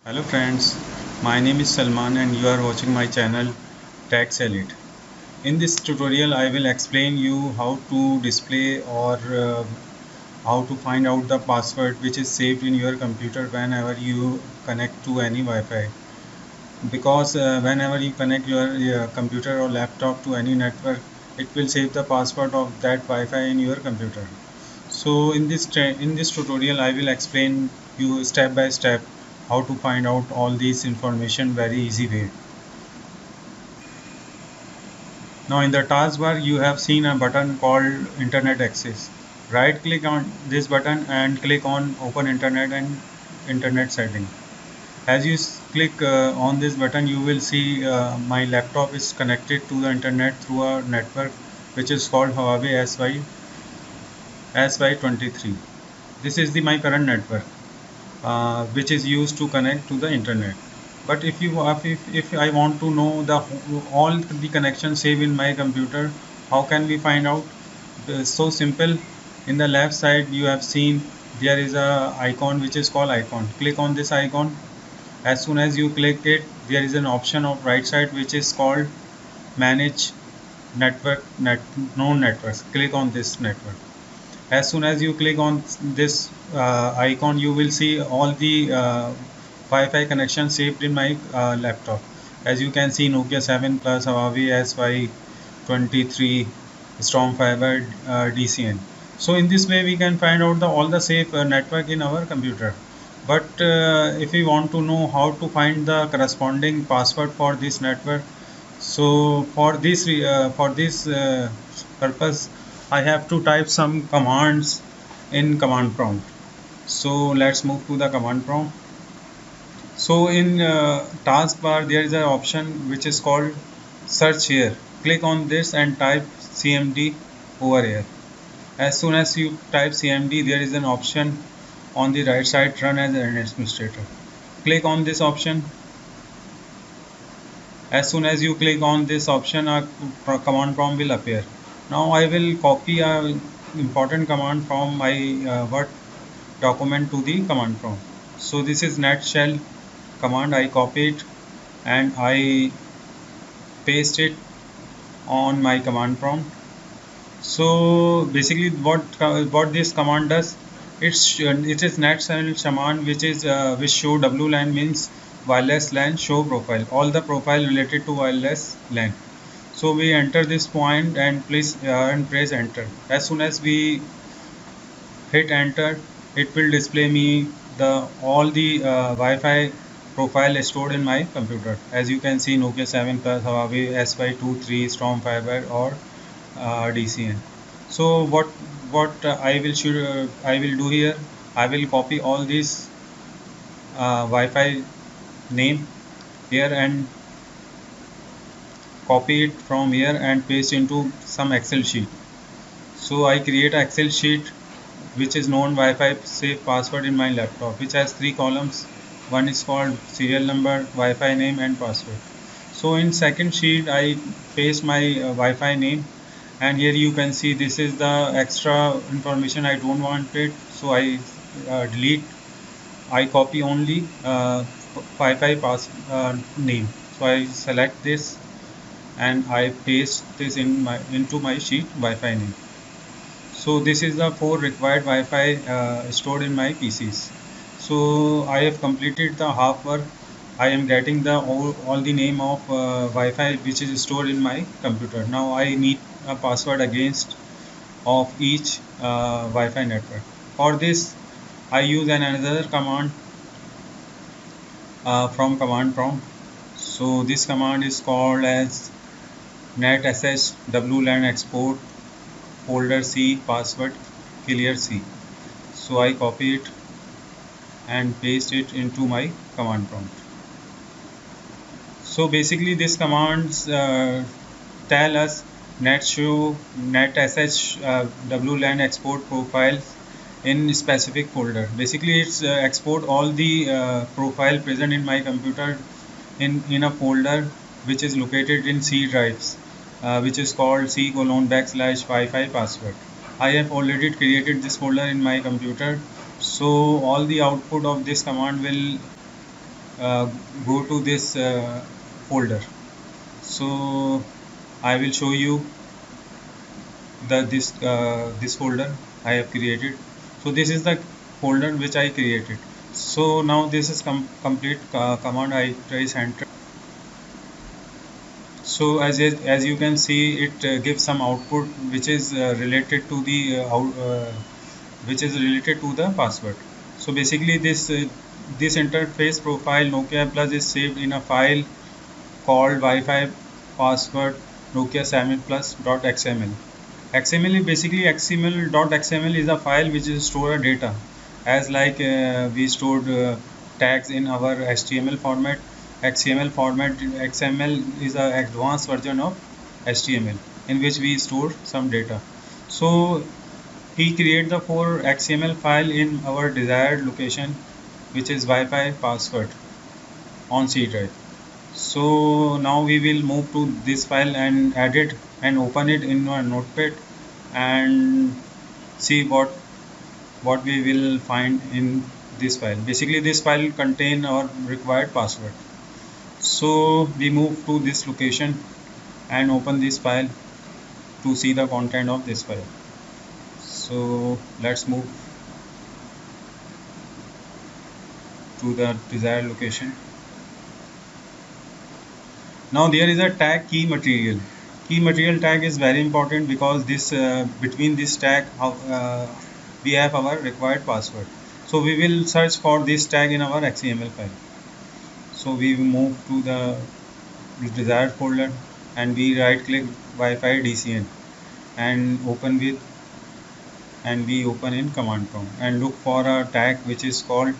Hello friends, my name is Salman and you are watching my channel Tax Elite. In this tutorial I will explain you how to display or how to find out the password which is saved in your computer whenever you connect to any Wi-Fi. Because whenever you connect your computer or laptop to any network, it will save the password of that Wi-Fi in your computer. So in this tutorial I will explain you step by step how to find out all these information very easy way. Now in the taskbar you have seen a button called Internet Access. Right click on this button and click on Open Internet and Internet Setting. As you click on this button you will see my laptop is connected to the internet through a network which is called Huawei SY23. This is my current network which is used to connect to the internet. But if I want to know all the connections saved in my computer, how can we find out? So simple. In the left side you have seen there is a icon which is called icon. Click on this icon. As soon as you click it, there is an option of right side which is called manage known networks. Click on this network. As soon as you click on this icon you will see all the Wi-Fi connections saved in my laptop. As you can see, Nokia 7 Plus, Huawei SY23, Stormfiber, DCN. So in this way we can find out all the safe network in our computer. But if we want to know how to find the corresponding password for this network, so for this purpose, I have to type some commands in command prompt. So let's move to the command prompt. So in taskbar there is an option which is called search here. Click on this and type CMD over here. As soon as you type CMD, there is an option on the right side, run as an administrator. Click on this option. As soon as you click on this option, a command prompt will appear. Now I will copy a important command from my Word document to the command prompt. So this is net shell command. I copy it and I paste it on my command prompt. So basically what this command does, it is net shell command which show WLAN means wireless LAN show profile, all the profile related to wireless LAN. So we enter this point and please and press enter. As soon as we hit enter, it will display me the all the Wi-Fi profile stored in my computer. As you can see, Nokia 7 Plus, Huawei SY23, Stormfiber or DCN. So I will do here, I will copy all these Wi-Fi name here and copy it from here and paste into some Excel sheet. So I create an Excel sheet which is known Wi-Fi safe password in my laptop, which has three columns. One is called serial number, Wi-Fi name and password. So in second sheet I paste my Wi-Fi name, and here you can see this is the extra information I don't want it, so I delete. I copy only Wi-Fi name. So I select this and I paste this into my sheet Wi-Fi name. So this is the four required Wi-Fi stored in my PCs. So I have completed the half work. I am getting all the name of Wi-Fi which is stored in my computer. Now I need a password against of each Wi-Fi network. For this I use another command from command prompt. So this command is called as netsh wlan export folder C password clear C. So I copy it and paste it into my command prompt. So basically this commands tell us net show netsh wlan export profiles in specific folder. Basically it's export all the profile present in my computer in a folder which is located in C drives, which is called C colon backslash Wi-Fi password. I have already created this folder in my computer, so all the output of this command will uh, go to this folder. So I will show you this folder I have created. So this is the folder which I created. So now this is complete command. I press enter. So as you can see, it gives some output which is related to the which is related to the password. So basically this interface profile Nokia Plus is saved in a file called Wi-Fi password Nokia Summit Plus .xml. XML is basically XML.xml is a file which is store a data, as like we stored tags in our HTML format. XML format XML is a advanced version of HTML in which we store some data. So he create the 4 XML file in our desired location, which is Wi-Fi password on C drive. So now we will move to this file and add it and open it in our notepad and see what we will find in this file. Basically this file contain our required password. So we move to this location and open this file to see the content of this file. So let's move to the desired location. Now there is a tag key material. Key material tag is very important because this between this tag we have our required password. So we will search for this tag in our XML file. So we move to the desired folder and we right click Wi-Fi DCN and we open in command prompt and look for a tag which is called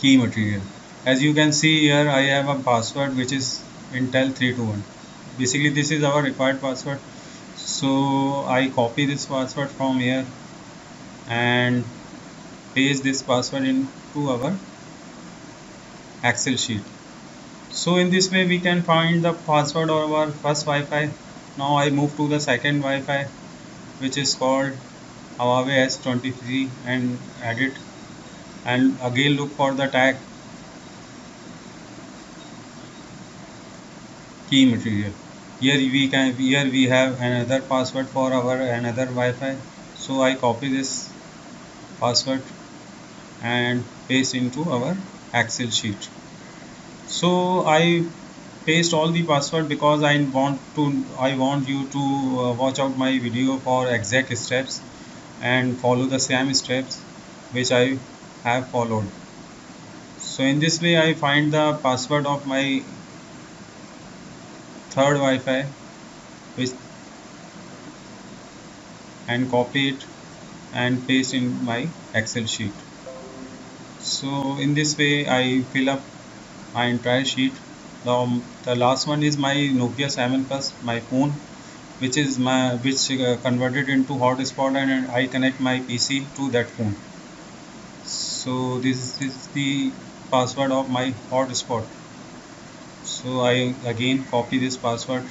key material. As you can see here, I have a password which is Intel 321. Basically this is our required password. So I copy this password from here and paste this password into our Excel sheet. So in this way we can find the password of our first Wi-Fi. Now I move to the second Wi-Fi, which is called Huawei S23, and add it and again look for the tag key material. Here we have another password for our another Wi-Fi. So I copy this password and paste into our Excel sheet. So I paste all the password because I want you to watch out my video for exact steps and follow the same steps which I have followed. So in this way I find the password of my third Wi-Fi which and copy it and paste in my Excel sheet. So in this way I fill up my entire sheet. The last one is my Nokia 7 Plus, my phone, which converted into hotspot and I connect my PC to that phone. So this is the password of my hotspot. So I again copy this password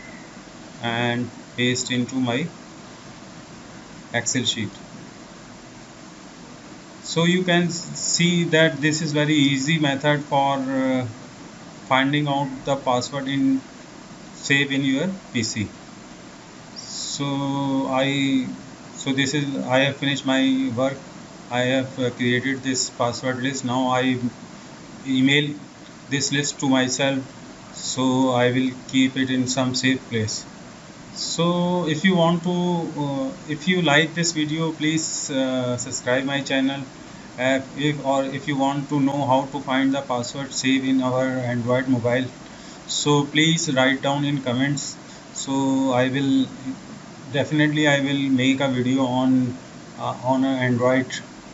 and paste into my Excel sheet. So you can see that this is very easy method for finding out the password in save in your PC. So this is I have finished my work. I have created this password list. Now I email this list to myself, so I will keep it in some safe place. So if you want to if you like this video, please subscribe my channel. If you want to know how to find the password save in our Android mobile, so please write down in comments. So I will make a video on an Android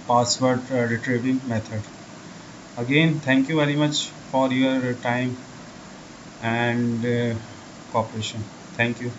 password retrieving method. Again, thank you very much for your time and cooperation. Thank you.